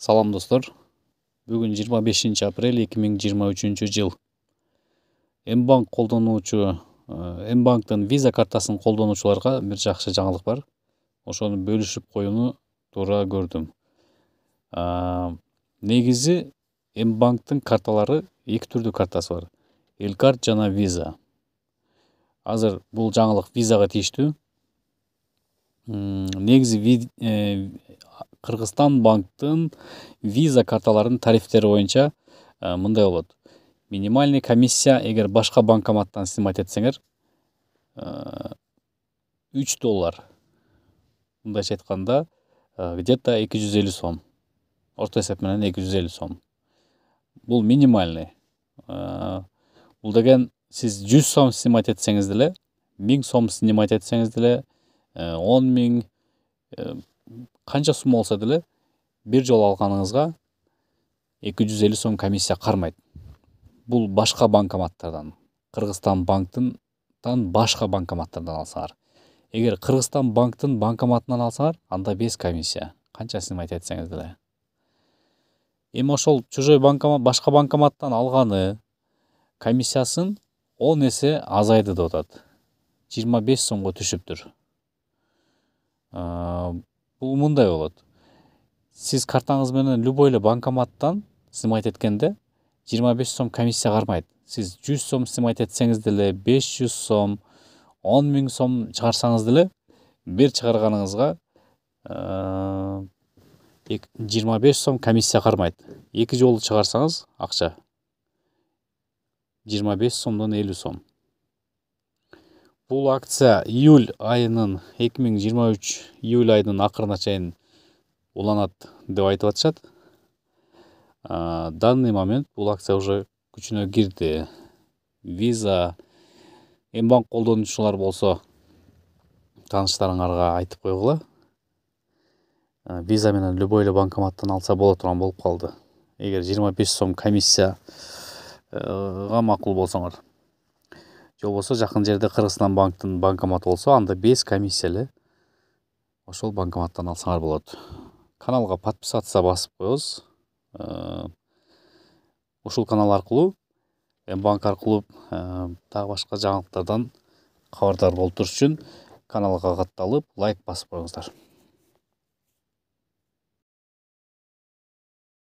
Салам достор. Бүгүн 25 апрель 2023 жыл. Мбанк колдонуучу, Мбанктын виза картасын колдонуучуларга бир жакшы жаңылык бар. Ошону бөлүшүп коюуну туура көрдүм. Негизи Мбанктын карталары эки түрдүү картасы бар. Элкарт жана виза. Азыр бул жаңылык визага тийиштүү. Негизи Кыргызстан банктын виза карталарынын тарифтери боюнча мындай болот. Минимальный комиссия эгер башка банкоматтан снимать этсеңер $3. Мындайча айтканда, где-то 250 сом. Орто эсеп менен 250 сом. Бул минимальный. Бул деген сиз 100 сом снимать этсеңиз деле, 1000 сом снимать этсеңиз деле, 10 000 канча сум болсо деле бир жолу алганыңызга 250 сом комиссия кармайт. Бул башка банкоматтардан, Кыргызстан банктан башка банкоматтардан алсаңар. Эгер Кыргызстан банктын банкоматынан алсаңар, анда без комиссия. Канча снимать этсеңиз деле. Эми ошол чужой башка банкоматтан алганы комиссиясын 10 эсе азайды деп атат. 25 сомго түшүптүр. Бул мындай болот. Сиз картаңыз менен любой эле банкоматтан снимать эткенде 25 сом комиссия кармайт. Сиз 100 сом снимать этсеңиз деле, 500 сом, 10 000 сом чыгарсаңыз деле, бир чыгарганыңызга 25 сом комиссия кармайт. Эки жолу чыгарсаңыз акча 25 сомдон 50 сом. Бул акция июль айынын 2023 июль айынын акырына чейин уланат деп айтып атышат. Данный момент бул акция уже күчүнө кирди. Виза Мбанк колдонуучулар болсо тааныштарыңарга айтып койгула. Виза менен любой эле банкоматтан алса боло турган болуп калды. Эгер 25 сом комиссияга макул болсоңор. Же болбосо жакын жерде Кыргызстан банктын банкоматы болсо, анда без комиссия эле ошол банкоматтан алсаңар болот. Каналга подписаться басып коебуз. Ушул канал аркылуу, Мбанк аркылуу дагы башка жаңылыктардан кабардар болуп туруш үчүн каналга катталып, лайк басып коюңуздар.